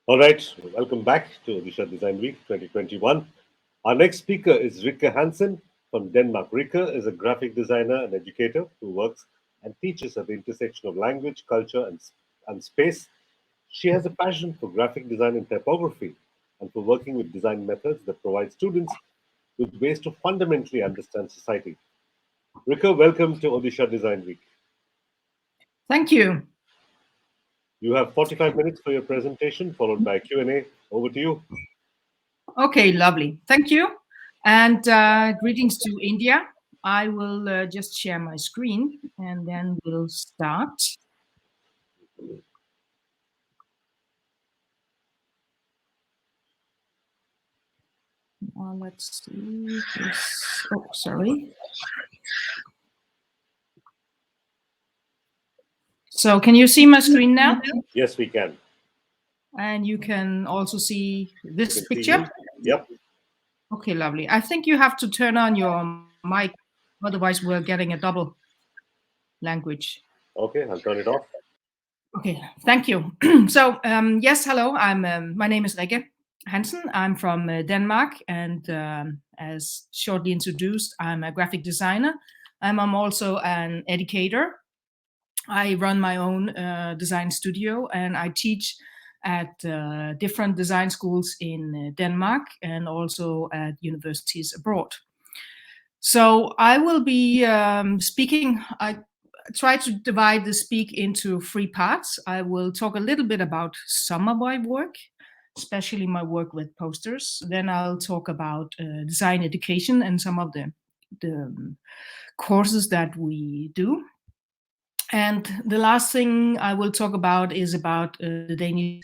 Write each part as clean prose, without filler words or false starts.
All right, welcome back to Odisha Design Week 2021. Our next speaker is Rikke Hansen from Denmark. Rikke is a graphic designer and educator who works and teaches at the intersection of language, culture, and space. She has a passion for graphic design and typography and for working with design methods that provide students with ways to fundamentally understand society. Rikke, welcome to Odisha Design Week. Thank you. You have 45 minutes for your presentation, followed by Q&A. Over to you. Okay, lovely. Thank you. And greetings to India. I will just share my screen and then we'll start. Let's see this. Oh, sorry. So can you see my screen now? Yes, we can. And you can also see this picture? Yep. Okay, lovely. I think you have to turn on your mic, otherwise we're getting a double language. Okay, I'll turn it off. Okay, thank you. So, yes, hello, my name is Rikke Hansen. I'm from Denmark, and as shortly introduced, I'm a graphic designer. I'm also an educator. I run my own design studio, and I teach at different design schools in Denmark and also at universities abroad. So I will be speaking. I try to divide the speak into three parts. I will talk a little bit about some of my work, especially my work with posters. Then I'll talk about design education and some of the courses that we do. And the last thing I will talk about is about the Danish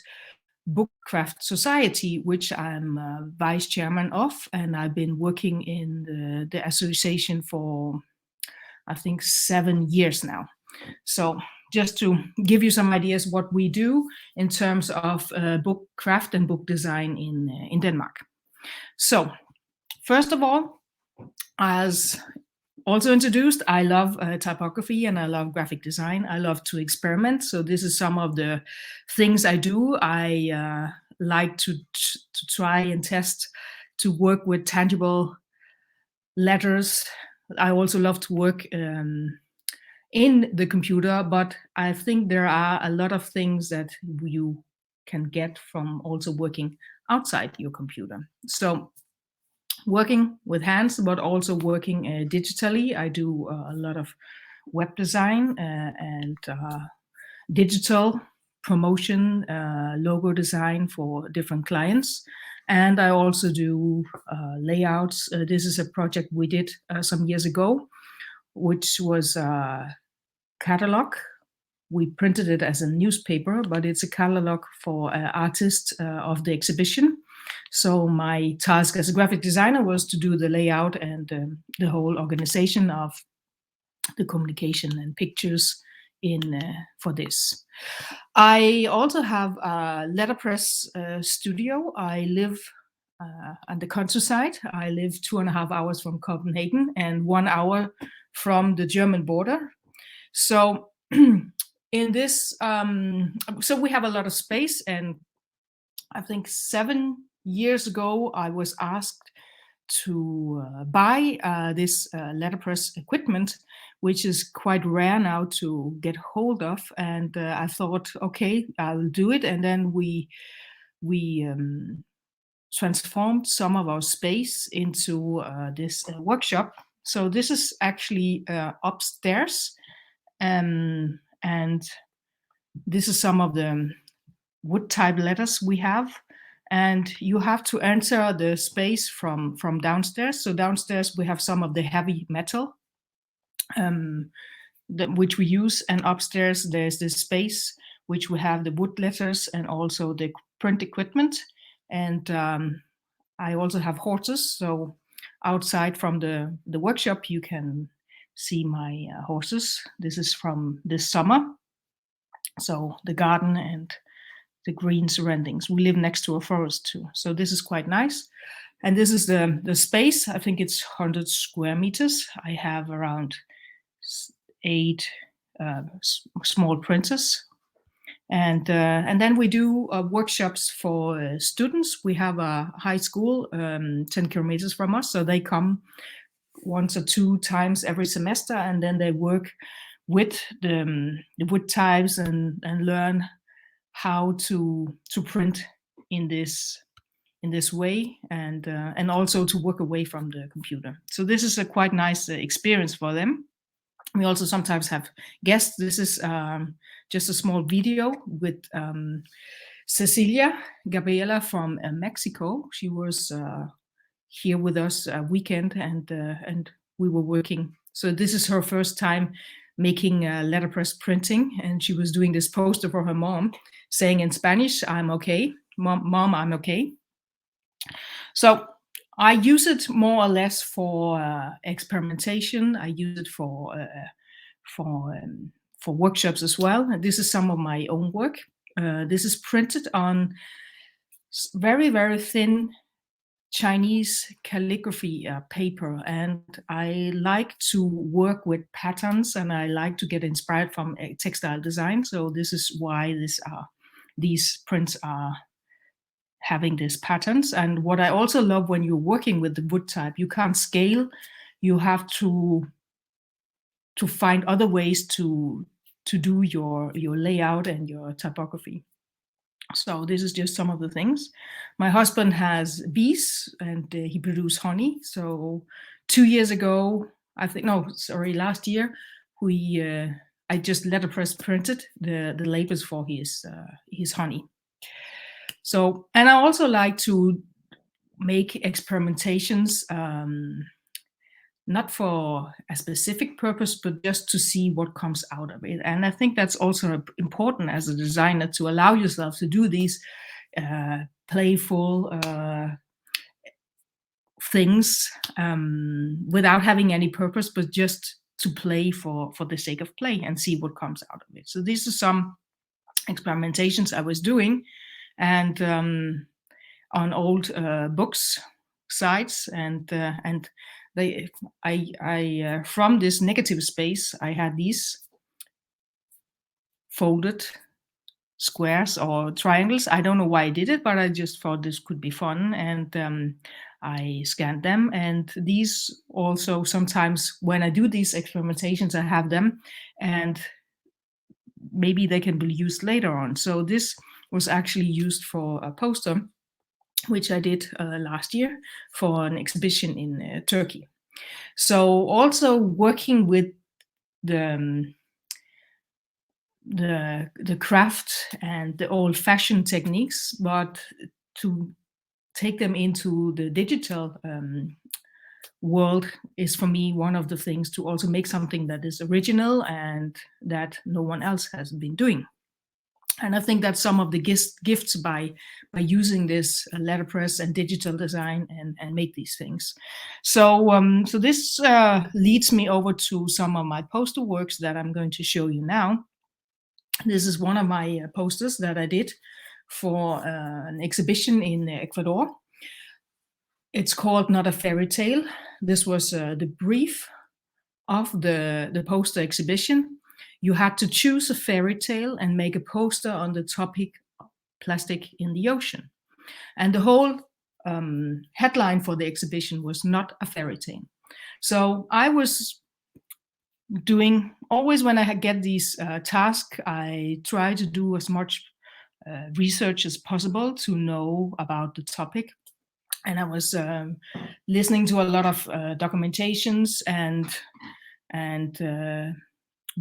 Book Craft Society, which I'm vice chairman of, and I've been working in the association for, I think, 7 years now. So just to give you some ideas what we do in terms of book craft and book design in Denmark. So first of all, as also introduced, I love typography and I love graphic design. I love to experiment. So this is some of the things I do. I like to try and test, to work with tangible letters. I also love to work in the computer, but I think there are a lot of things that you can get from also working outside your computer. So working with hands, but also working digitally. I do a lot of web design and digital promotion, logo design for different clients. And I also do layouts. This is a project we did some years ago, which was a catalog. We printed it as a newspaper, but it's a catalog for artists of the exhibition. So my task as a graphic designer was to do the layout and the whole organization of the communication and pictures in for this. I also have a letterpress studio. I live on the countryside. I live 2.5 hours from Copenhagen and 1 hour from the German border. So in this, so we have a lot of space, and I think 7 years ago, I was asked to buy this letterpress equipment, which is quite rare now to get hold of. And I thought, okay, I'll do it. And then we transformed some of our space into this workshop. So this is actually upstairs. And this is some of the wood type letters we have, and you have to enter the space from downstairs. So downstairs we have some of the heavy metal which we use, and upstairs there's this space which we have the wood letters and also the print equipment. And I also have horses, so outside from the workshop you can see my horses. This is from this summer, so the garden and the green surroundings. We live next to a forest too, so this is quite nice. And this is the space. I think it's 100 square meters. I have around 8 small printers, And then we do workshops for students. We have a high school 10 kilometers from us, so they come once or two times every semester, and then they work with the wood types and learn how to print in this way, and also to work away from the computer. So this is a quite nice experience for them. We also sometimes have guests. This is just a small video with Cecilia Gabriela from Mexico. She was here with us a weekend, and we were working. So this is her first time making letterpress printing, and she was doing this poster for her mom, saying in Spanish, "I'm okay, mom, I'm okay." So I use it more or less for experimentation. I use it for workshops as well. This is some of my own work. This is printed on very, very thin Chinese calligraphy paper, and I like to work with patterns, and I like to get inspired from textile design. So this is why these prints are having these patterns. And what I also love when you're working with the wood type, you can't scale. You have to find other ways to do your layout and your typography. So this is just some of the things. My husband has bees, and he produces honey. So 2 years ago, last year, I just letterpress printed the labels for his honey. So, and I also like to make experimentations, not for a specific purpose, but just to see what comes out of it. And I think that's also important as a designer, to allow yourself to do these playful things without having any purpose, but just to play for the sake of play and see what comes out of it. So these are some experimentations I was doing, and on old books sites, and I from this negative space, I had these folded squares or triangles. I don't know why I did it, but I just thought this could be fun, and I scanned them. And these also, sometimes when I do these experimentations, I have them, and maybe they can be used later on. So this was actually used for a poster, which I did last year for an exhibition in Turkey. So also working with the craft and the old-fashioned techniques, but to take them into the digital world is, for me, one of the things, to also make something that is original and that no one else has been doing. And I think that's some of the gifts by using this letterpress and digital design and make these things. So so this leads me over to some of my poster works that I'm going to show you now. This is one of my posters that I did for an exhibition in Ecuador. It's called Not a Fairy Tale. This was the brief of the poster exhibition. You had to choose a fairy tale and make a poster on the topic plastic in the ocean. And the whole headline for the exhibition was Not a Fairy Tale. So I was doing, always when I get these tasks, I try to do as much research as possible to know about the topic. And I was listening to a lot of documentations and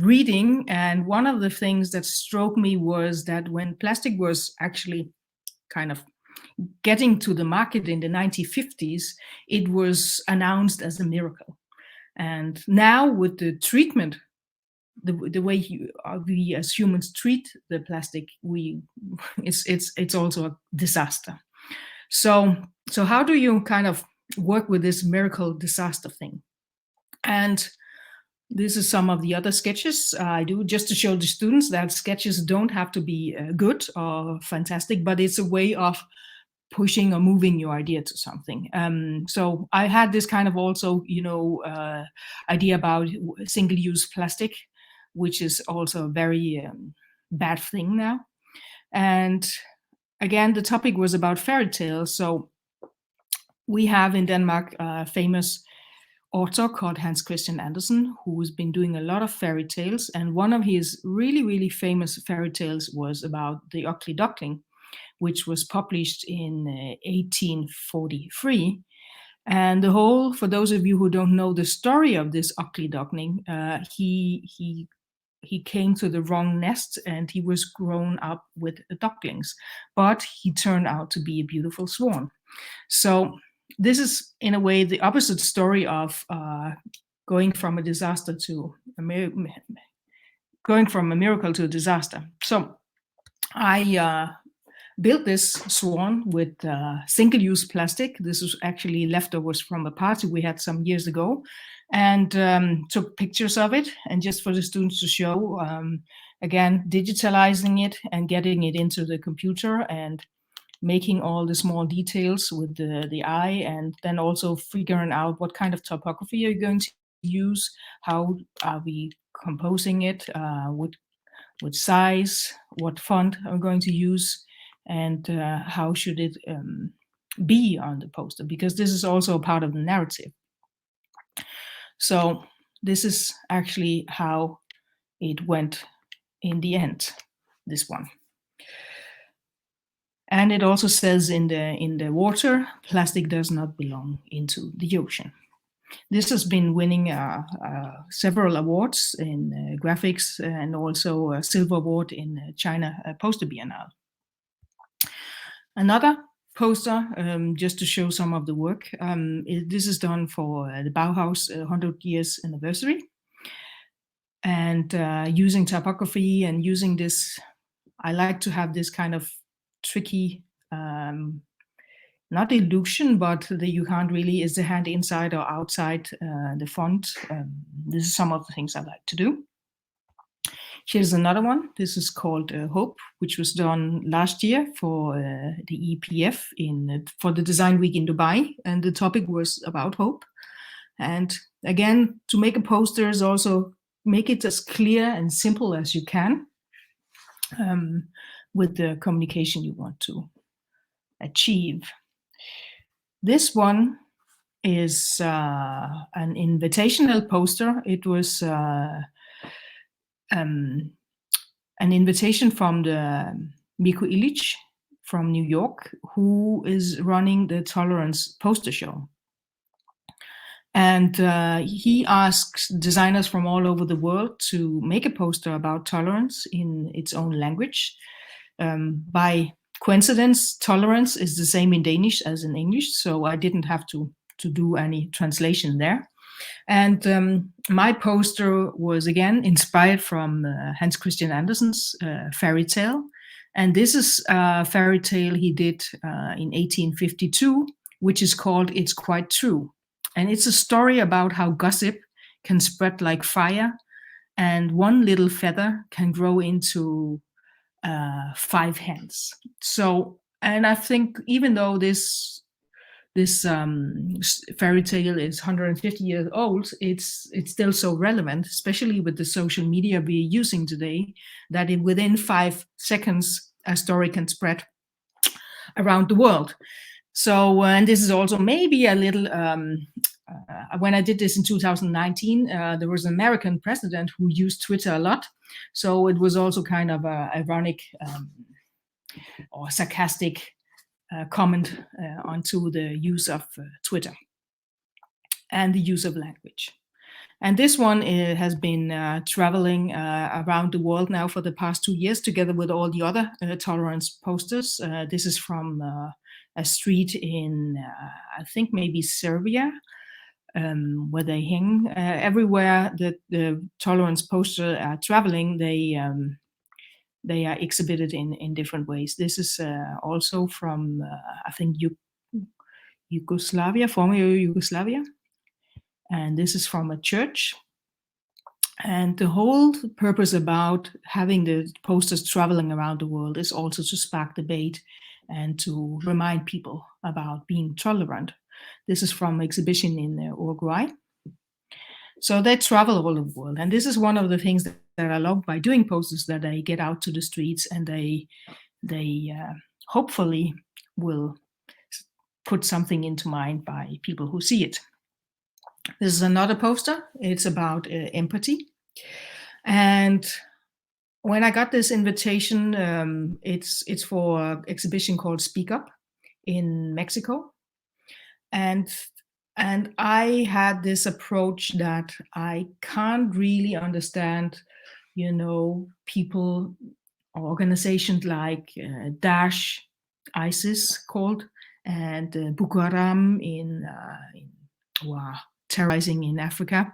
reading. And one of the things that struck me was that when plastic was actually kind of getting to the market in the 1950s, it was announced as a miracle. And now with the treatment, the way we as humans treat the plastic, it's also a disaster. So how do you kind of work with this miracle disaster thing? And this is some of the other sketches I do, just to show the students that sketches don't have to be good or fantastic, but it's a way of pushing or moving your idea to something. So I had this kind of also, idea about single-use plastic, which is also a very bad thing now. And again, the topic was about fairy tales. So we have in Denmark a famous author called Hans Christian Andersen, who's been doing a lot of fairy tales. And one of his really, really famous fairy tales was about the Ugly Duckling, which was published in 1843. And the whole, for those of you who don't know the story of this Ugly Duckling, he came to the wrong nest and he was grown up with ducklings, but he turned out to be a beautiful swan. So this is, in a way, the opposite story of going from a disaster to going from a miracle to a disaster. So I built this swan with single-use plastic. This was actually leftovers from a party we had some years ago, and took pictures of it, and just for the students to show, again, digitalizing it and getting it into the computer and making all the small details with the eye, and then also figuring out what kind of typography you're going to use, how are we composing it, what size, what font I'm going to use, and how should it be on the poster, because this is also a part of the narrative. So this is actually how it went in the end, this one. And it also says in the water, plastic does not belong into the ocean. This has been winning several awards in graphics, and also a silver award in China Poster Bienal. Another poster, just to show some of the work. This is done for the Bauhaus 100 years anniversary. And using typography and using this, I like to have this kind of tricky, not illusion, but that you can't really, is the hand inside or outside the font. This is some of the things I like to do. Here's another one. This is called Hope, which was done last year for the EPF for the Design Week in Dubai, and the topic was about hope. And again, to make a poster is also make it as clear and simple as you can with the communication you want to achieve. This one is an invitational poster. It was an invitation from the Miko Illich from New York, who is running the Tolerance poster show. And he asks designers from all over the world to make a poster about tolerance in its own language. By coincidence, tolerance is the same in Danish as in English, so I didn't have to do any translation there. And my poster was again inspired from Hans Christian Andersen's fairy tale. And this is a fairy tale he did in 1852, which is called It's Quite True. And it's a story about how gossip can spread like fire, and one little feather can grow into 5 hands. So, and I think even though this fairy tale is 150 years old, it's still so relevant, especially with the social media we're using today, that within 5 seconds a story can spread around the world. So, and this is also maybe a little, when I did this in 2019, there was an American president who used Twitter a lot. So it was also kind of a ironic or sarcastic comment onto the use of Twitter and the use of language. And this one has been traveling around the world now for the past 2 years, together with all the other tolerance posters. This is from a street in, I think maybe Serbia, where they hang. Everywhere that the tolerance posters are traveling, they are exhibited in different ways. This is also from, I think, Yugoslavia, former Yugoslavia. And this is from a church. And the whole purpose about having the posters traveling around the world is also to spark debate and to remind people about being tolerant. This is from an exhibition in Uruguay. So they travel all over the world. And this is one of the things that I love by doing posters, that they get out to the streets and they they hopefully will put something into mind by people who see it. This is another poster. It's about empathy. And when I got this invitation, it's for an exhibition called Speak Up in Mexico. And I had this approach that I can't really understand, people or organizations like Daesh, ISIS called, and Boko Haram in terrorizing in Africa,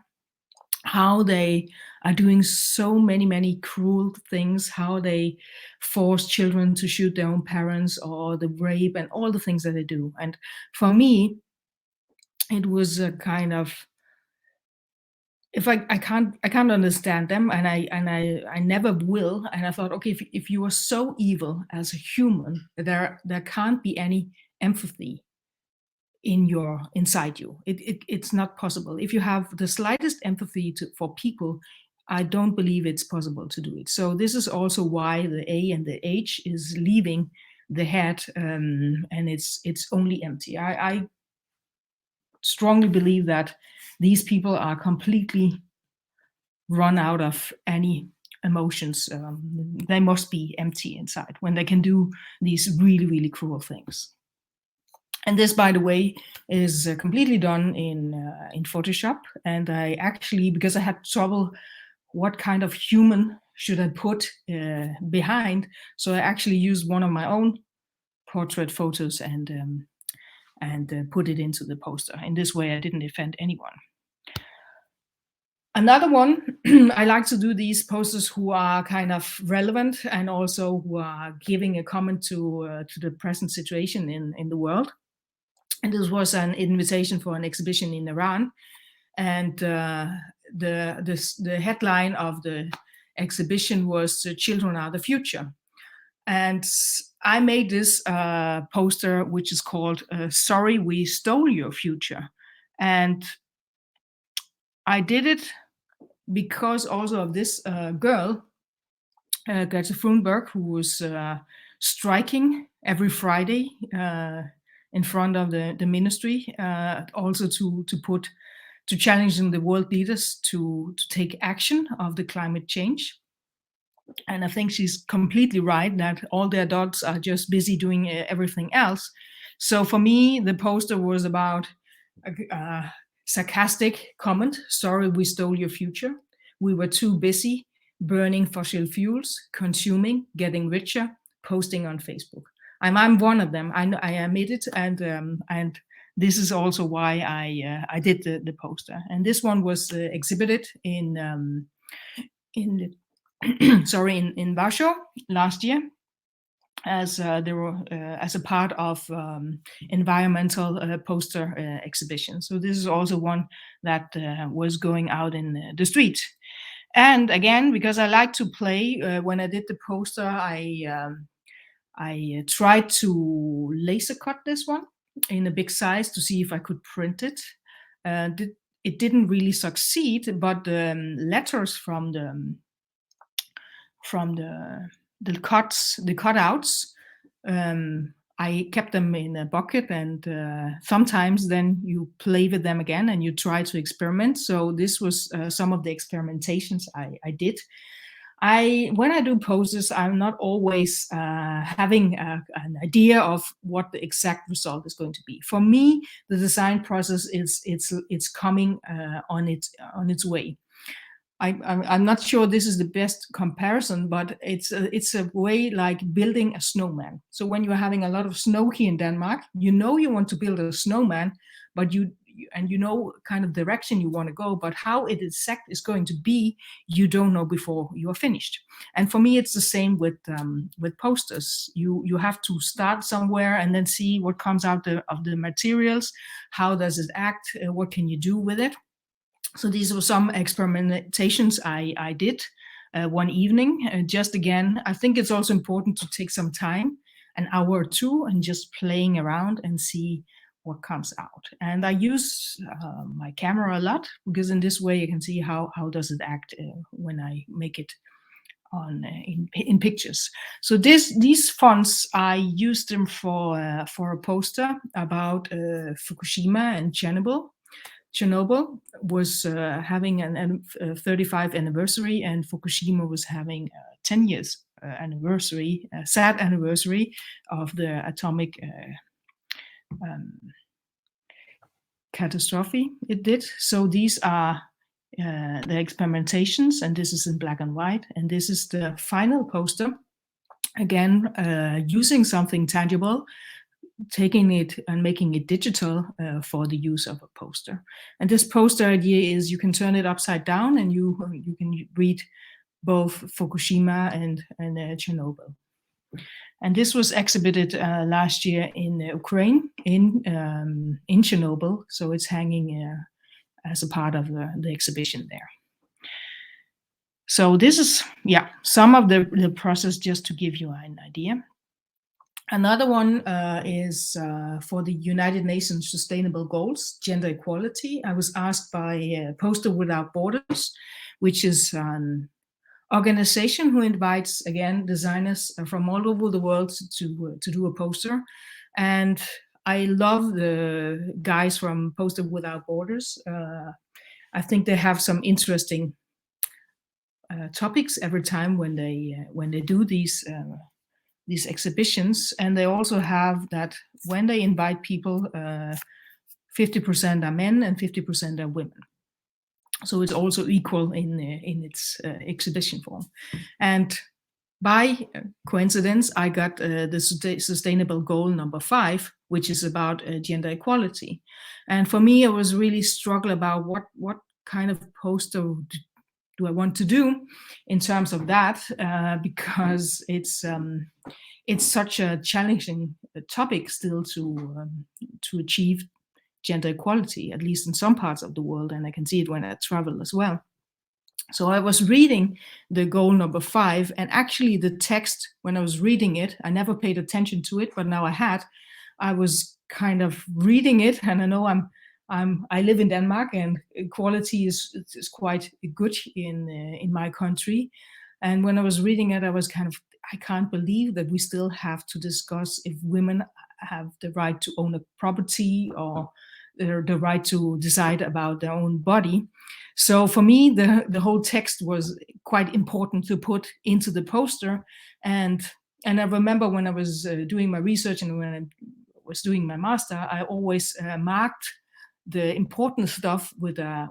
how they are doing so many cruel things, how they force children to shoot their own parents, or the rape and all the things that they do. And for me, it was a kind of, if I can't understand them, and I never will. And I thought, okay, if you are so evil as a human, there can't be any empathy inside you. It's not possible. If you have the slightest empathy for people, I don't believe it's possible to do it. So this is also why the A and the H is leaving the head, and it's only empty. I strongly believe that these people are completely run out of any emotions. They must be empty inside when they can do these really cruel things. And this, by the way, is completely done in Photoshop. And I actually, because I had trouble, what kind of human should I put behind? So I actually used one of my own portrait photos and put it into the poster. In this way, I didn't offend anyone. Another one, I like to do these posters who are kind of relevant and also who are giving a comment to the present situation in the world. And this was an invitation for an exhibition in Iran. And the headline of the exhibition was "Children Are the Future." And I made this poster, which is called "Sorry, We Stole Your Future." And I did it because also of this girl, Greta Thunberg, who was striking every Friday in front of the ministry, also to challenging the world leaders to take action of the climate change. And I think she's completely right that all the adults are just busy doing everything else. So for me, the poster was about a sarcastic comment: "Sorry, we stole your future. We were too busy burning fossil fuels, consuming, getting richer, posting on Facebook." I'm one of them. I admit it, and this is also why I did the poster. And this one was exhibited in in Warsaw last year as there were as a part of environmental poster exhibition. So this is also one that was going out in the street. And again, because I like to play, when I did the poster, I tried to laser cut this one in a big size to see if I could print it. It didn't really succeed, but the letters from the cutouts, I kept them in a bucket, and sometimes then you play with them again and you try to experiment. So this was some of the experimentations I did. When I do posters, I'm not always having an idea of what the exact result is going to be. For me, the design process it's coming on its way. I'm not sure this is the best comparison, but it's a way like building a snowman. So when you're having a lot of snow here in Denmark, you want to build a snowman, but you kind of direction you want to go, but how it is going to be, you don't know before you are finished. And for me, it's the same with posters. You have to start somewhere and then see what comes out of the materials. How does it act? What can you do with it? So these were some experimentations I did one evening. Just again, I think it's also important to take some time, an hour or two, and just playing around and see what comes out. And I use my camera a lot, because in this way you can see how does it act when I make it in pictures. So these fonts, I used them for a poster about Fukushima and Chernobyl. Chernobyl was having a 35th anniversary, and Fukushima was having 10 years anniversary, sad anniversary of the atomic catastrophe it did. So these are the experimentations, and this is in black and white, and this is the final poster. Again, using something tangible, taking it and making it digital for the use of a poster. And this poster idea is you can turn it upside down and you can read both Fukushima and Chernobyl. And this was exhibited last year in Ukraine, in Chernobyl. So it's hanging as a part of the exhibition there. So this is, some of the process, just to give you an idea. Another one is for the United Nations Sustainable Goals, gender equality. I was asked by Poster Without Borders, which is an organization who invites, again, designers from all over the world to do a poster. And I love the guys from Poster Without Borders. I think they have some interesting topics every time when they do these exhibitions, and they also have that when they invite people, 50% are men and 50% are women. So it's also equal in its exhibition form. And by coincidence, I got the sustainable goal number 5, which is about gender equality. And for me, I was really struggle about what kind of poster do I want to do in terms of that, because it's such a challenging topic still to achieve gender equality, at least in some parts of the world, and I can see it when I travel as well. So I was reading the goal number 5, and actually the text, when I was reading it, I never paid attention to it, but now I was kind of reading it, and I know I live in Denmark, and equality is quite good in my country. And when I was reading it, I was kind of, I can't believe that we still have to discuss if women have the right to own a property or the right to decide about their own body. So for me, the whole text was quite important to put into the poster. And I remember when I was doing my research and when I was doing my master, I always marked the important stuff with a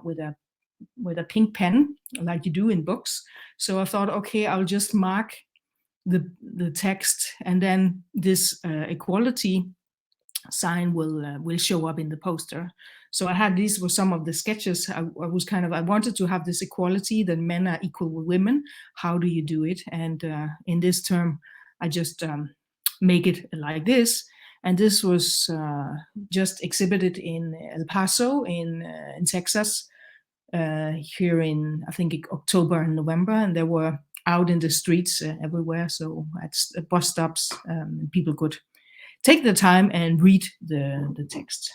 pink pen, like you do in books. So I thought, okay, I'll just mark the text, and then this equality sign will show up in the poster. So these were some of the sketches. I wanted to have this equality, that men are equal with women. How do you do it? And in this term, I just make it like this. And this was just exhibited in El Paso in Texas here in, I think, October and November. And they were out in the streets everywhere. So at bus stops, people could take the time and read the text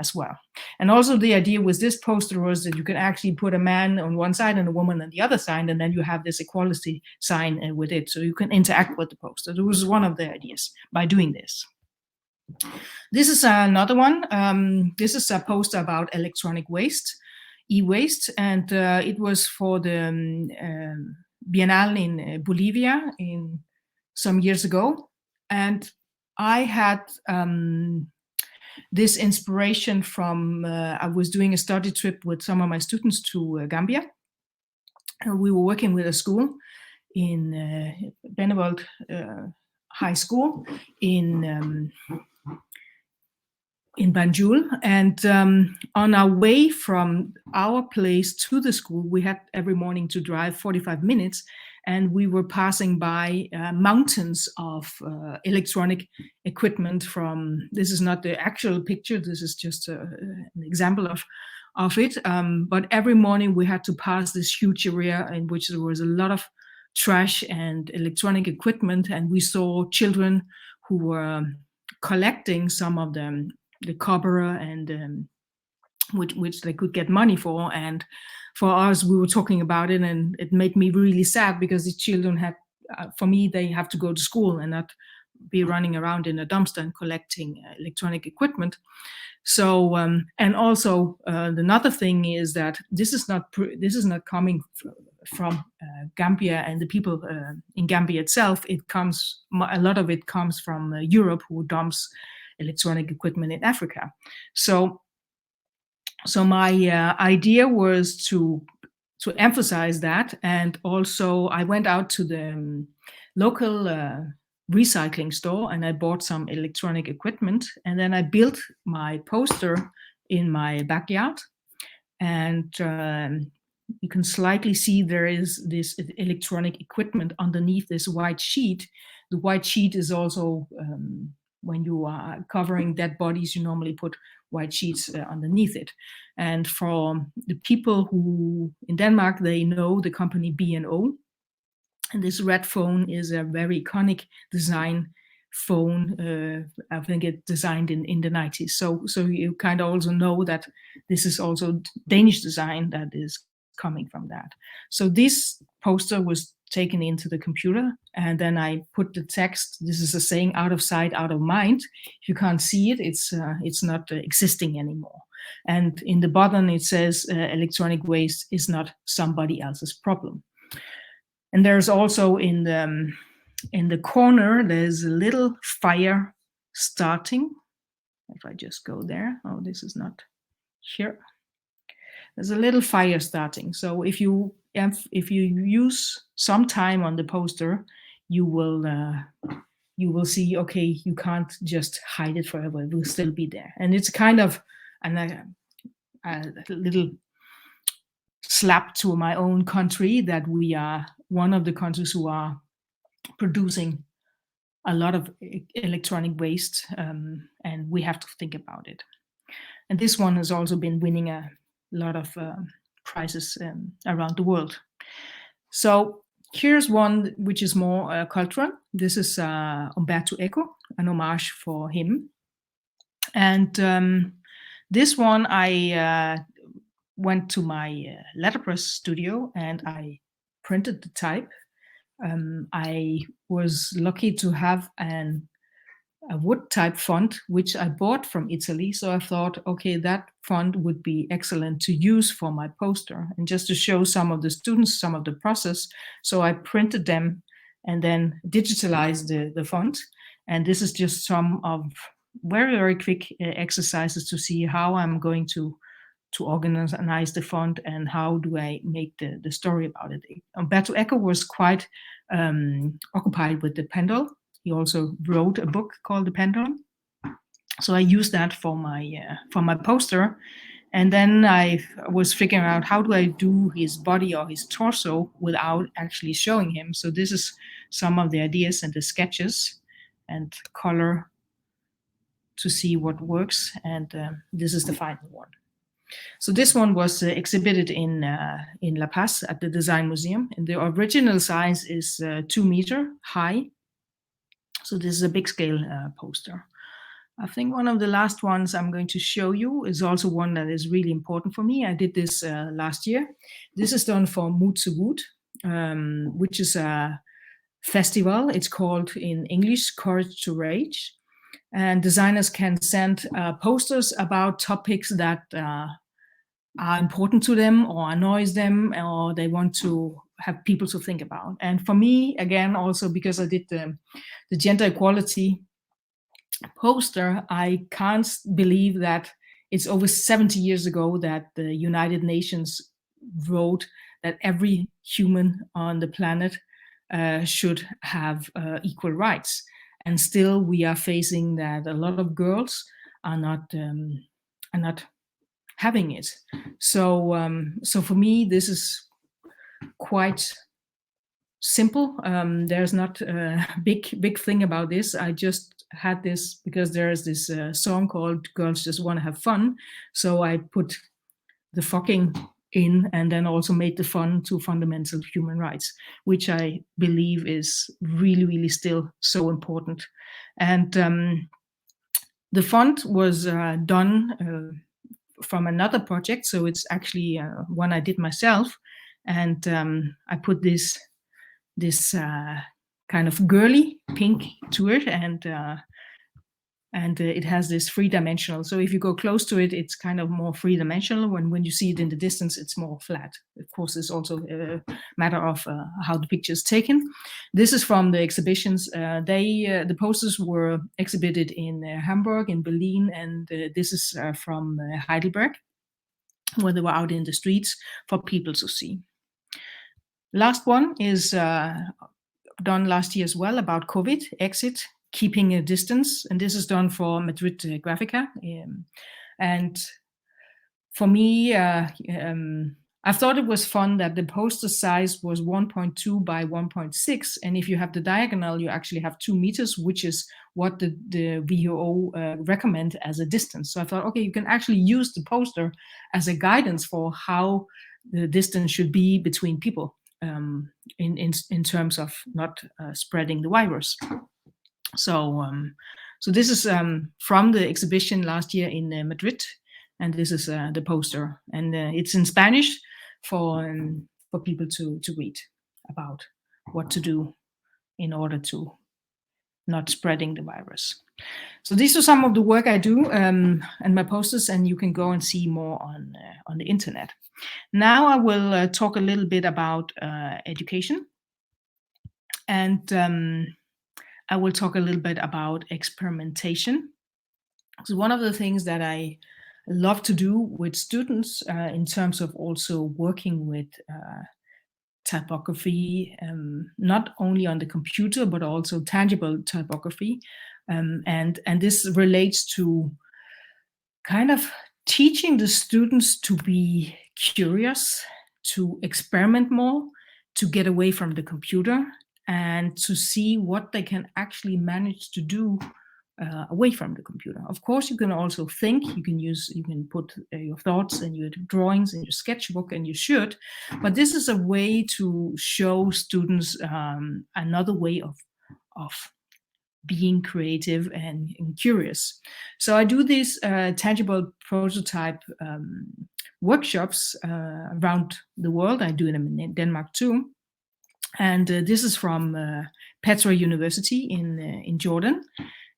as well. And also the idea with this poster was that you can actually put a man on one side and a woman on the other side, and then you have this equality sign with it. So you can interact with the poster. That was one of the ideas by doing this. This is another one. This is a poster about electronic waste, e-waste, and it was for the Bienal in Bolivia in some years ago. And I had this inspiration from, I was doing a study trip with some of my students to Gambia. We were working with a school in Beneveld High School in Banjul, and on our way from our place to the school, we had every morning to drive 45 minutes, and we were passing by mountains of electronic equipment. This is not the actual picture, this is just an example of it, but every morning we had to pass this huge area in which there was a lot of trash and electronic equipment, and we saw children who were collecting some of the copper and which they could get money for. And for us, we were talking about it, and it made me really sad because the children had, for me, they have to go to school and not be running around in a dumpster and collecting electronic equipment. So and also another thing is that this is not coming from Gambia and the people in Gambia itself. A lot of it comes from Europe, who dumps electronic equipment in Africa. So my idea was to emphasize that, and also I went out to the local recycling store and I bought some electronic equipment, and then I built my poster in my backyard. And you can slightly see there is this electronic equipment underneath this white sheet. The white sheet is also, when you are covering dead bodies, you normally put white sheets underneath it. And for the people who in Denmark, they know the company Bienal. And this red phone is a very iconic design phone. I think it designed in the 90s. So you kind of also know that this is also Danish design that is coming from that. So this poster was taken into the computer, and then I put the text. This is a saying, out of sight, out of mind. If you can't see it, it's not existing anymore. And in the bottom it says electronic waste is not somebody else's problem. And there's also in the corner, there's a little fire starting. If I just go there, oh, this is not here. There's a little fire starting. So if you use some time on the poster, you will see, okay, you can't just hide it forever. It will still be there. And it's kind of a little slap to my own country that we are one of the countries who are producing a lot of electronic waste, and we have to think about it. And this one has also been winning a lot of prizes around the world. So here's one which is more cultural. This is Umberto Eco, an homage for him. And this one, I went to my letterpress studio and I printed the type. I was lucky to have a wood type font, which I bought from Italy. So I thought, okay, that font would be excellent to use for my poster. And just to show some of the students some of the process, so I printed them and then digitalized the font. And this is just some of very, very quick exercises to see how I'm going to organize the font and how do I make the story about it. Umberto Eco was quite occupied with the pendulum. He also wrote a book called The Pendulum. So I used that for my poster. And then I was figuring out, how do I do his body or his torso without actually showing him? So this is some of the ideas and the sketches and color to see what works. And this is the final one. So this one was exhibited in La Paz at the Design Museum. And the original size is 2 meters high. So this is a big scale poster. I think one of the last ones I'm going to show you is also one that is really important for me. I did this last year. This is done for Mood to Wood, which is a festival. It's called in English Courage to Rage. And designers can send posters about topics that are important to them or annoys them, or they want to have people to think about. And for me, again, also because I did the gender equality poster, I can't believe that it's over 70 years ago that the United Nations wrote that every human on the planet should have equal rights. And still we are facing that a lot of girls are not having it. So for me, this is quite simple. There's not a big thing about this. I just had this because there's this song called Girls Just Want to Have Fun. So I put the fucking in and then also made the fun to fundamental human rights, which I believe is really, really still so important. And the font was done from another project, so it's actually one I did myself, and I put this kind of girly pink to it, and it has this three-dimensional. So if you go close to it, it's kind of more three-dimensional. When you see it in the distance, it's more flat. Of course, it's also a matter of how the picture is taken. This is from the exhibitions. The posters were exhibited in Hamburg, in Berlin, and this is from Heidelberg, where they were out in the streets for people to see. Last one is done last year as well, about COVID, exit, keeping a distance, and this is done for Madrid Grafica. And for me, I thought it was fun that the poster size was 1.2 by 1.6, and if you have the diagonal, you actually have 2 meters, which is what the WHO recommend as a distance. So I thought, okay, you can actually use the poster as a guidance for how the distance should be between people in terms of not spreading the virus. So this is from the exhibition last year in Madrid, and this is the poster, and it's in Spanish for people to read about what to do in order to not spreading the virus. So these are some of the work I do and my posters, and you can go and see more on the internet. Now I will talk a little bit about education, and I will talk a little bit about experimentation. So one of the things that I love to do with students in terms of also working with typography, not only on the computer, but also tangible typography. And this relates to kind of teaching the students to be curious, to experiment more, to get away from the computer, and to see what they can actually manage to do away from the computer. Of course, you can also think. You can put your thoughts and your drawings in your sketchbook, and you should. But this is a way to show students another way of being creative and curious. So I do these tangible prototype workshops around the world. I do them in Denmark too. And this is from Petra University in Jordan.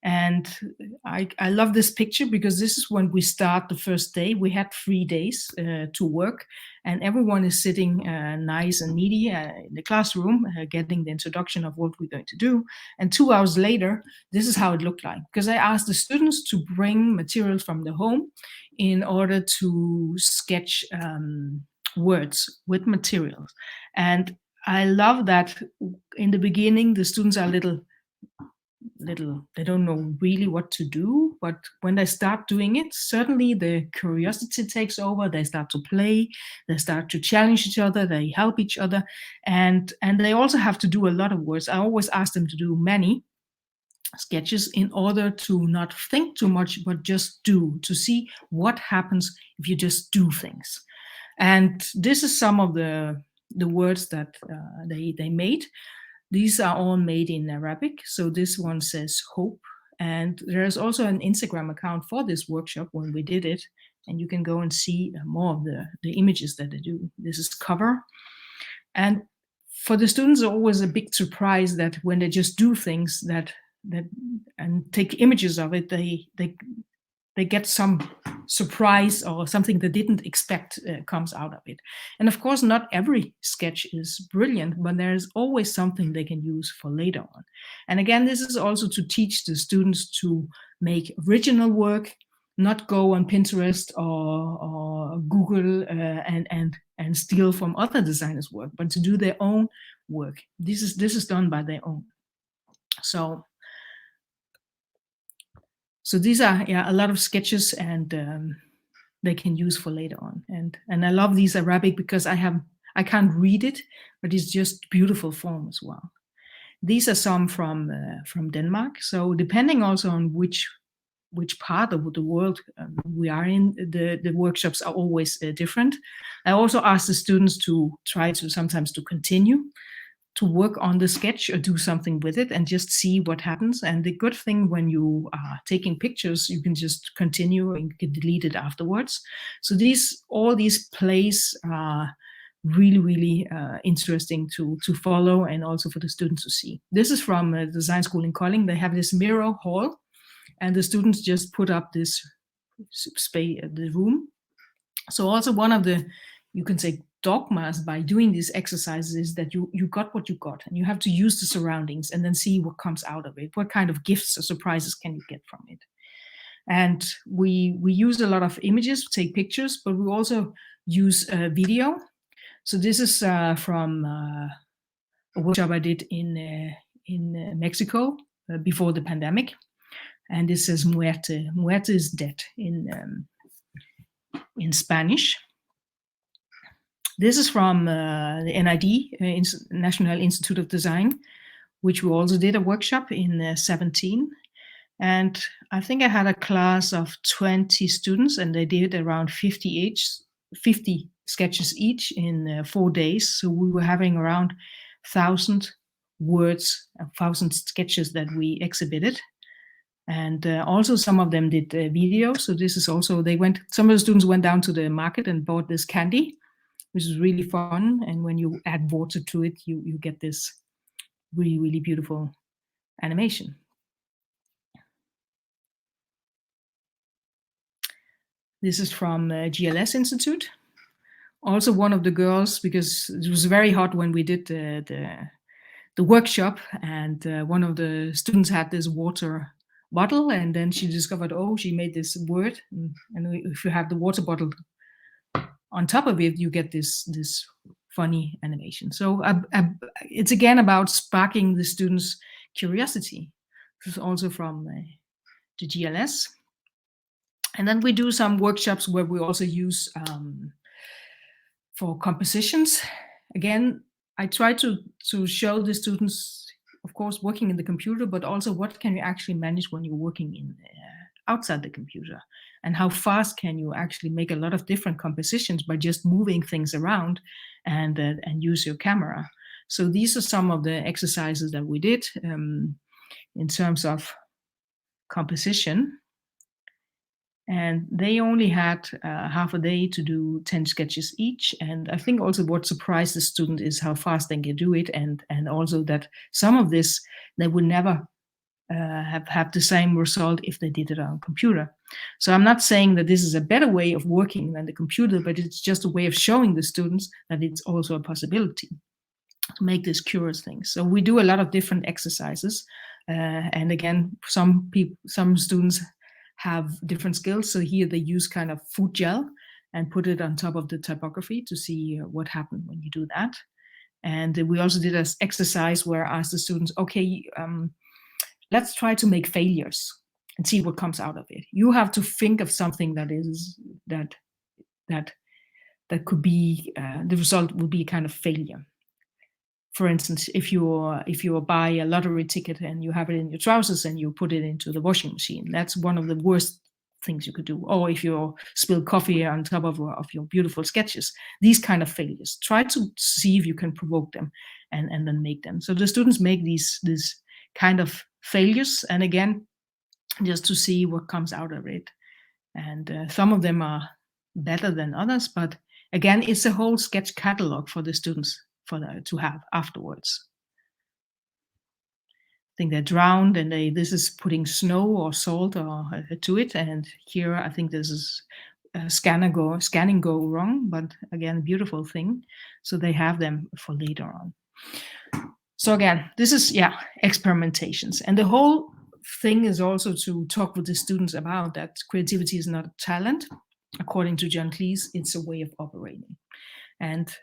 And I love this picture because this is when we start the first day. We had 3 days to work, and everyone is sitting nice and needy in the classroom, getting the introduction of what we're going to do. And 2 hours later, this is how it looked like, because I asked the students to bring materials from their home in order to sketch words with materials. And I love that in the beginning, the students are little, they don't know really what to do, but when they start doing it, certainly the curiosity takes over. They start to play, they start to challenge each other, they help each other, and they also have to do a lot of words. I always ask them to do many sketches in order to not think too much, but just do, to see what happens if you just do things. And this is some of the words that they made. These are all made in Arabic. So this one says hope. And there's also an Instagram account for this workshop when we did it. And you can go and see more of the images that they do. This is cover. And for the students, it's always a big surprise that when they just do things that and take images of it, they get some surprise or something they didn't expect comes out of it. And of course, not every sketch is brilliant, but there's always something they can use for later on. And again, this is also to teach the students to make original work, not go on Pinterest or Google and steal from other designers' work, but to do their own work. This is done by their own. So these are a lot of sketches, and they can use for later on. And I love these Arabic because I can't read it, but it's just beautiful form as well. These are some from Denmark. So depending also on which part of the world we are in, the workshops are always different. I also ask the students to try to sometimes to continue. work on the sketch or do something with it and just see what happens. And the good thing when you are taking pictures, you can just continue and you can delete it afterwards. So all these plays are really interesting to follow and also for the students to see. This is from a design school in Kolding. They have this mirror hall, and the students just put up this space, the room. So also one of the, you can say, dogmas by doing these exercises is that you got what you got, and you have to use the surroundings and then see what comes out of it. What kind of gifts or surprises can you get from it? And we use a lot of images to take pictures, but we also use video. So this is from a workshop I did in Mexico before the pandemic, and this says muerte. Muerte is dead in Spanish. This is from the NID, National Institute of Design, which we also did a workshop in 17. And I think I had a class of 20 students, and they did around 50 sketches each in 4 days. So we were having around 1,000 words, 1,000 sketches that we exhibited. And also some of them did video. So this is also, some of the students went down to the market and bought this candy, which is really fun. And when you add water to it, you get this really beautiful animation. This is from GLS Institute. Also one of the girls, because it was very hot when we did the workshop, and one of the students had this water bottle, and then she discovered, oh, she made this word, and if you have the water bottle on top of it, you get this funny animation. So it's again about sparking the students' curiosity. This is also from the GLS. And then we do some workshops where we also use for compositions. Again, I try to show the students, of course, working in the computer, but also what can you actually manage when you're working in outside the computer, and how fast can you actually make a lot of different compositions by just moving things around and use your camera. So these are some of the exercises that we did in terms of composition. And they only had half a day to do 10 sketches each. And I think also what surprised the student is how fast they can do it. And also that some of this, they would never have the same result if they did it on a computer. So I'm not saying that this is a better way of working than the computer, but it's just a way of showing the students that it's also a possibility to make this curious thing. So we do a lot of different exercises. And again, some students have different skills. So here they use kind of food gel and put it on top of the typography to see what happened when you do that. And we also did an exercise where I asked the students, okay, let's try to make failures and see what comes out of it. You have to think of something that is that could be the result will be a kind of failure. For instance, if you buy a lottery ticket and you have it in your trousers and you put it into the washing machine, that's one of the worst things you could do. Or if you spill coffee on top of your beautiful sketches, these kind of failures, try to see if you can provoke them and then make them. So the students make these kind of failures, and again, just to see what comes out of it. And some of them are better than others, but again, it's a whole sketch catalog for the students to have afterwards. I think they're drowned, and this is putting snow or salt to it. And here, I think this is scanning go wrong, but again, beautiful thing. So they have them for later on. So again, this is experimentations, and the whole thing is also to talk with the students about that creativity is not a talent. According to John Cleese, it's a way of operating. And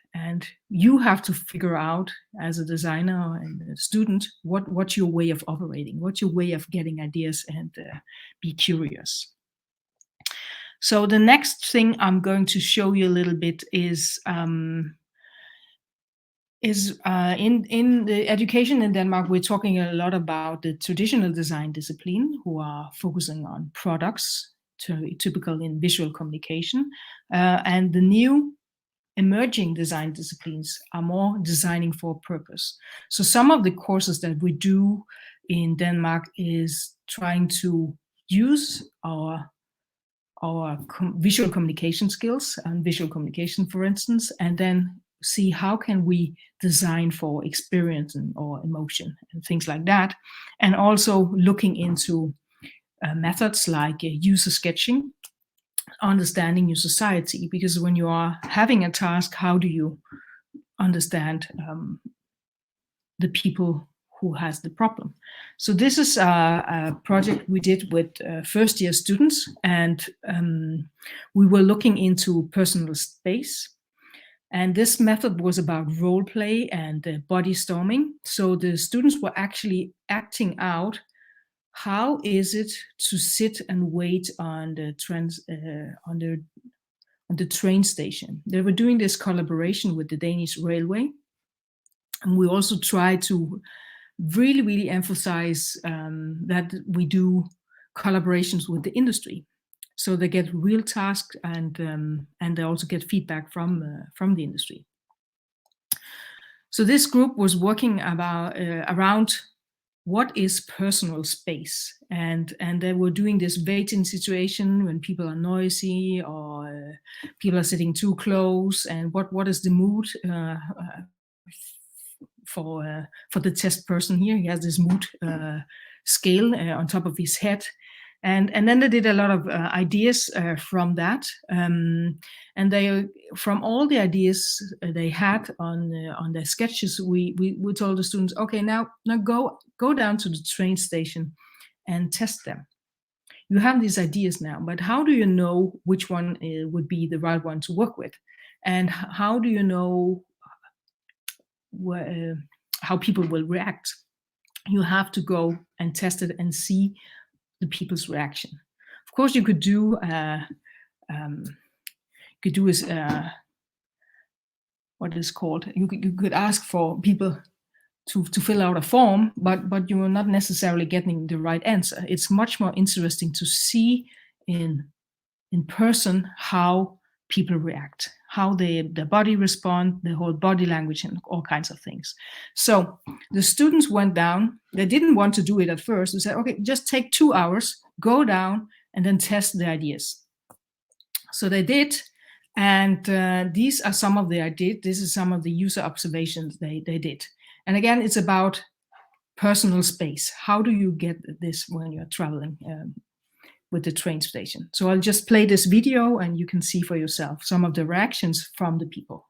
you have to figure out as a designer and a student what's your way of operating, what's your way of getting ideas, and be curious. So the next thing I'm going to show you a little bit is in the education in Denmark, we're talking a lot about the traditional design discipline, who are focusing on products, typical in visual communication, and the new emerging design disciplines are more designing for a purpose. So some of the courses that we do in Denmark is trying to use our visual communication skills and visual communication, for instance, and then see how can we design for experience or emotion and things like that. And also looking into methods like user sketching, understanding your society, because when you are having a task, how do you understand the people who has the problem? So this is a project we did with first year students, and we were looking into personal space. And this method was about role play and body storming. So the students were actually acting out how is it to sit and wait on the train station. They were doing this collaboration with the Danish railway. And we also try to really emphasize that we do collaborations with the industry. So they get real tasks and they also get feedback from the industry. So this group was working around what is personal space, and they were doing this waiting situation when people are noisy or people are sitting too close, and what is the mood for the test person here. He has this mood scale on top of his head. And then they did a lot of ideas from that, and they, from all the ideas they had on their sketches, we told the students, okay, now go down to the train station and test them. You have these ideas now, but how do you know which one would be the right one to work with, and how do you know how people will react? You have to go and test it and see the people's reaction. Of course, you could do is what is called. You could ask for people to fill out a form, but you are not necessarily getting the right answer. It's much more interesting to see in person how people react, how their body respond, the whole body language, and all kinds of things. So the students went down. They didn't want to do it at first. They said, okay, just take 2 hours, go down, and then test the ideas. So they did, and these are some of the ideas. This is some of the user observations they did. And again, it's about personal space. How do you get this when you're traveling with the train station? So I'll just play this video and you can see for yourself some of the reactions from the people.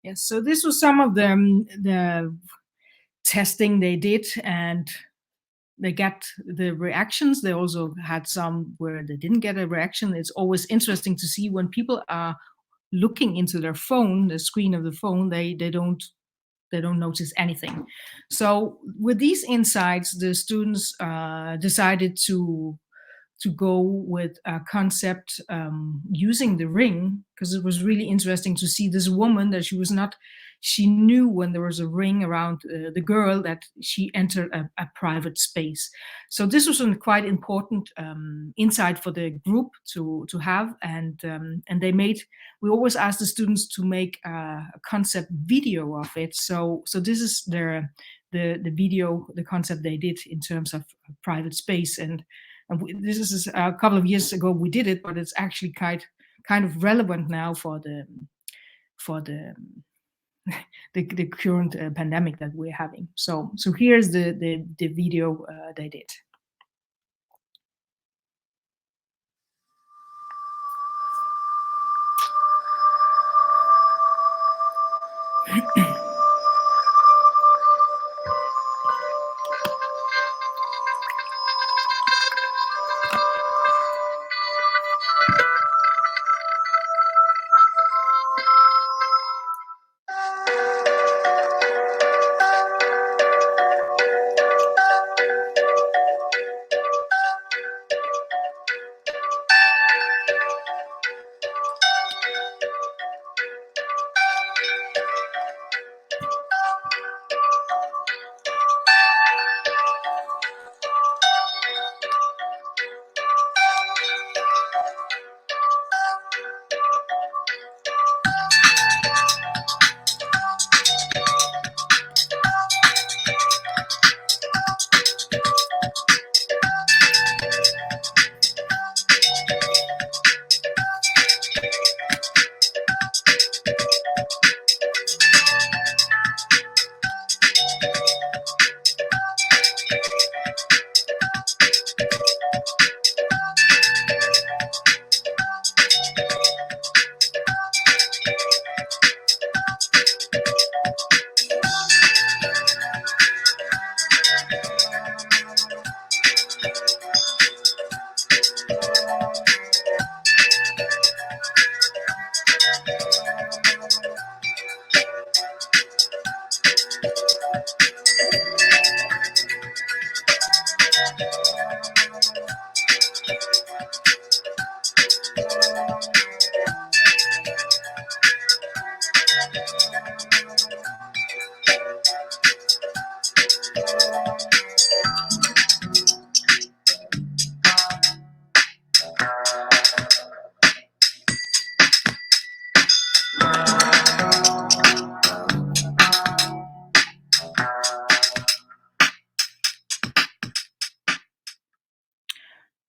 Yes, so this was some of the testing they did, and they got the reactions. They also had some where they didn't get a reaction. It's always interesting to see when people are looking into their phone, the screen of the phone, they don't notice anything. So with these insights, the students decided to go with a concept using the ring, because it was really interesting to see this woman that she knew when there was a ring around the girl that she entered a private space. So this was a quite important insight for the group to have, and we always ask the students to make a concept video of it. So this is the video, the concept they did in terms of private space. And this is a couple of years ago we did it, but it's actually kind of relevant now for the the current pandemic that we're having. So here's the video they did.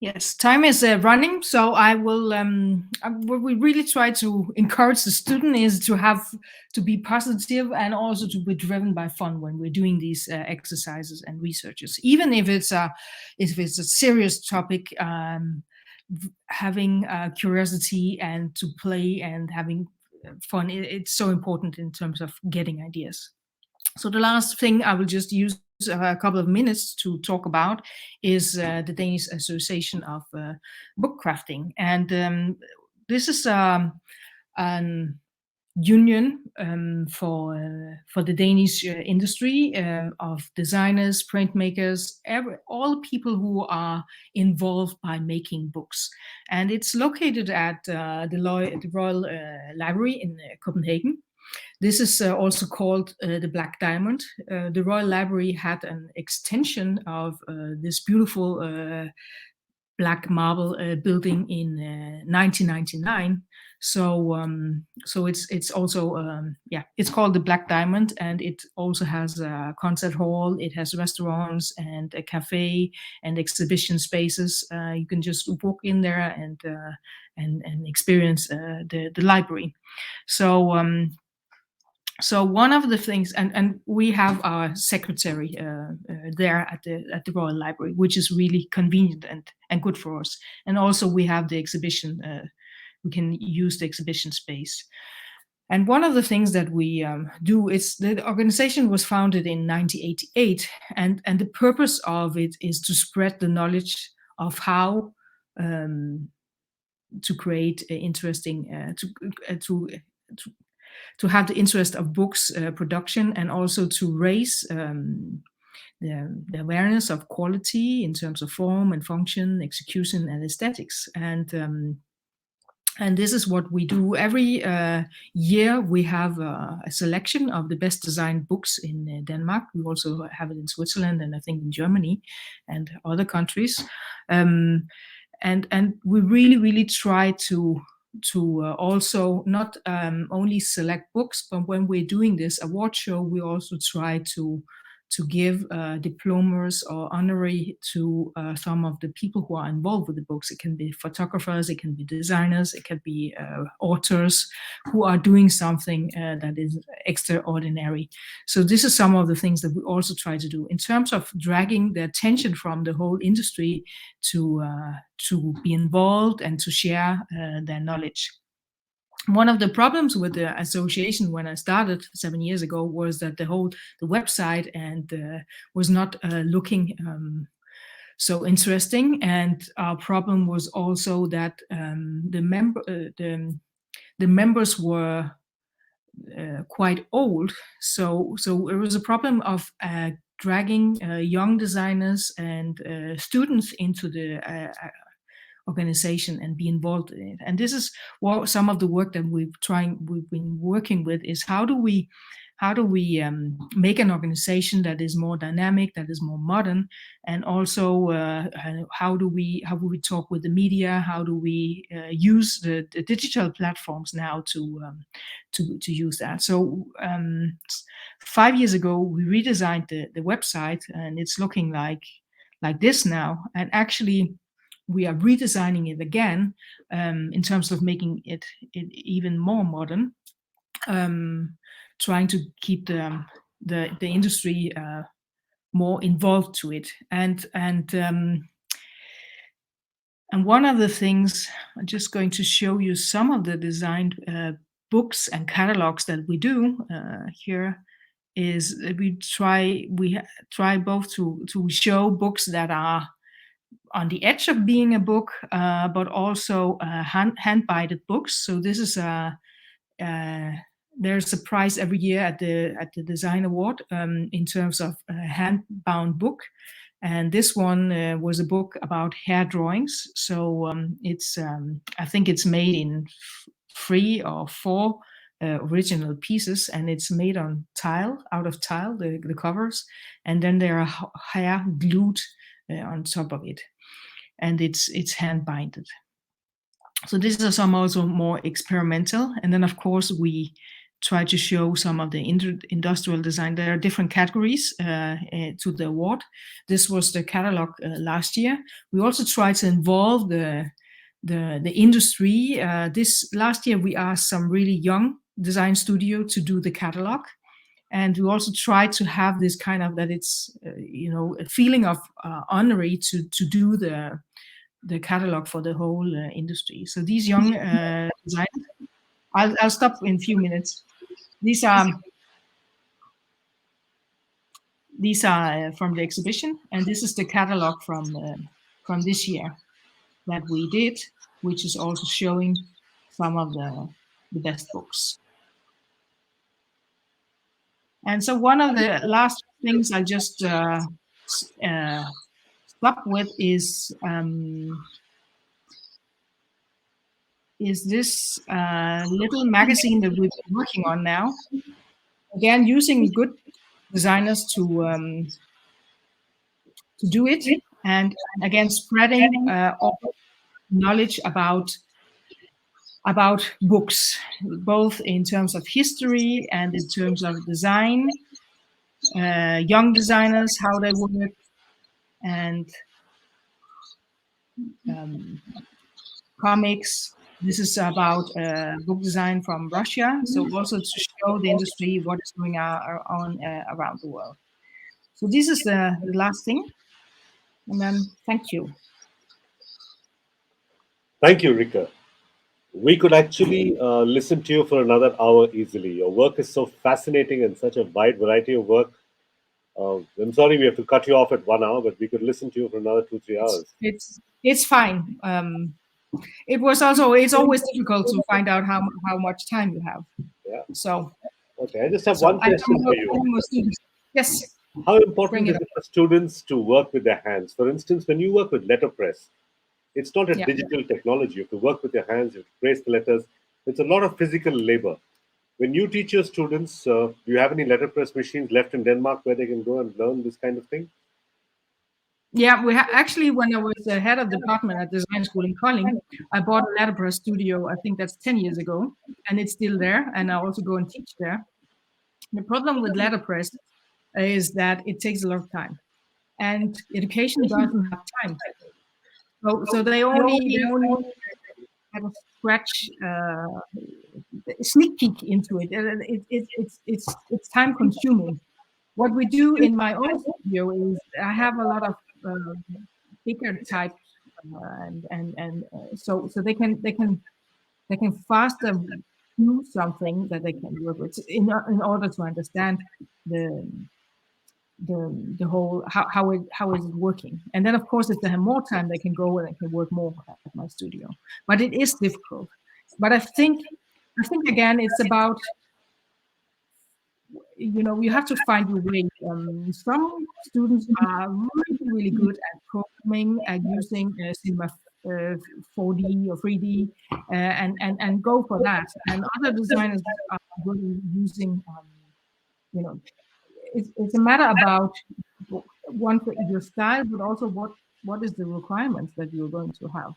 Yes, time is running, so I will. What we really try to encourage the student is to be positive and also to be driven by fun when we're doing these exercises and researches. Even if it's a serious topic, having curiosity and to play and having fun, it's so important in terms of getting ideas. So the last thing I will just use a couple of minutes to talk about is the Danish Association of Book Crafting. And this is an union for the Danish industry of designers, printmakers, all people who are involved by making books. And it's located at the Royal Library in Copenhagen. This is also called the Black Diamond. The Royal Library had an extension of this beautiful black marble building in 1999. So it's also it's called the Black Diamond, and it also has a concert hall. It has restaurants and a cafe and exhibition spaces. You can just walk in there and experience the library. So one of the things, and we have our secretary there at the Royal Library, which is really convenient and good for us. And also we have the exhibition. We can use the exhibition space. And one of the things that we do is the organization was founded in 1988, and the purpose of it is to spread the knowledge of how to create interesting to have the interest of books production, and also to raise the awareness of quality in terms of form and function, execution, and aesthetics. And this is what we do every year. We have a selection of the best designed books in Denmark. We also have it in Switzerland, and I think in Germany and other countries. And we really try to also not only select books, but when we're doing this award show, we also try to give diplomas or honorary to some of the people who are involved with the books. It can be photographers, it can be designers, it can be authors who are doing something that is extraordinary. So this is some of the things that we also try to do in terms of dragging the attention from the whole industry to be involved and to share their knowledge. One of the problems with the association when I started 7 years ago was that the website and was not looking so interesting, and our problem was also that the members were quite old, so it was a problem of dragging young designers and students into the organization and be involved in it. And this is what some of the work that we've been working with is how do we make an organization that is more dynamic, that is more modern, and also how do we talk with the media, how do we use the digital platforms now to use that. So 5 years ago we redesigned the website, and it's looking like this now, and actually we are redesigning it again in terms of making it even more modern, trying to keep the industry more involved to it. And one of the things, I'm just going to show you some of the designed books and catalogs that we do here. Is we try both to show books that are on the edge of being a book, but also hand-binded books. So this is there's a prize every year at the Design Award in terms of hand-bound book, and this one was a book about hair drawings. So it's I think it's made in 3 or 4 original pieces, and it's made on out of tile, the covers, and then there are hair glued on top of it, and it's hand binded. So these are some also more experimental, and then of course we try to show some of the industrial design. There are different categories to the award. This was the catalog last year. We also try to involve the industry. This last year we asked some really young design studio to do the catalog, and we also try to have this kind of that it's a feeling of honorary to do the catalog for the whole industry. So these young designers, I'll stop in a few minutes. These are from the exhibition, and this is the catalog from this year that we did, which is also showing some of the best books. And so one of the last things I just stop with is this little magazine that we've been working on now. Again, using good designers to do it, and again spreading all knowledge about books, both in terms of history and in terms of design, young designers, how they work, and comics. This is about book design from Russia, so also to show the industry what is going on around the world. So this is the last thing, and then thank you. Thank you, Rikke. We could actually listen to you for another hour easily. Your work is so fascinating and such a wide variety of work. I'm sorry we have to cut you off at 1 hour, but we could listen to you for another 2-3 hours. It's fine. It's always difficult to find out how much time you have. Yeah. So. Okay, I just have one question for you. Yes. How important is it for students to work with their hands? For instance, when you work with letterpress, it's not a digital technology. You have to work with your hands, you have to trace the letters. It's a lot of physical labor. When you teach your students, do you have any letterpress machines left in Denmark where they can go and learn this kind of thing? Yeah, we actually, when I was the head of department at design school in Kolding, I bought a letterpress studio. I think that's 10 years ago, and it's still there. And I also go and teach there. The problem with letterpress is that it takes a lot of time, and education doesn't have time. So they only have a scratch, sneak peek into it. It's time consuming. What we do in my own studio is I have a lot of bigger types, so they can faster do something that they can work with in order to understand the whole how is it working. And then of course if they have more time they can go and they can work more at my studio. But it is difficult. But I think again it's about, you have to find your way. Some students are really good at programming and using Cinema 4D or 3D and go for that. And other designers are really using, it's a matter about your style, but also what is the requirements that you're going to have.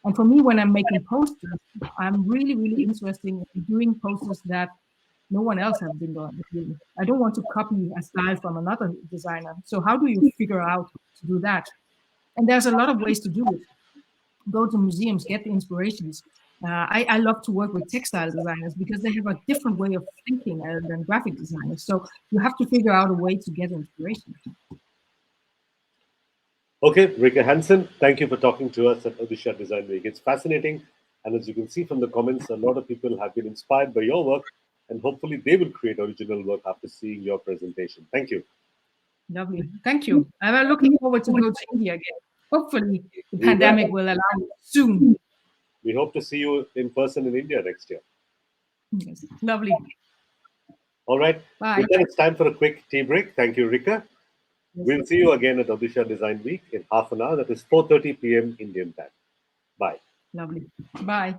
And for me, when I'm making posters, I'm really interested in doing posters that no one else has been doing. I don't want to copy a style from another designer. So how do you figure out to do that? And there's a lot of ways to do it. Go to museums, get the inspirations. I love to work with textile designers because they have a different way of thinking than graphic designers. So you have to figure out a way to get inspiration. Okay, Rikke Hansen, thank you for talking to us at Odisha Design Week. It's fascinating. And as you can see from the comments, a lot of people have been inspired by your work, and hopefully they will create original work after seeing your presentation. Thank you. Lovely. Thank you. I'm looking forward to go to India again. Hopefully the pandemic will allow it soon. We hope to see you in person in India next year. Yes. Lovely. All right. Bye. Then it's time for a quick tea break. Thank you, Rikke. We'll see you again at Odisha Design Week in half an hour. That is 4:30 p.m. Indian time. Bye. Lovely. Bye.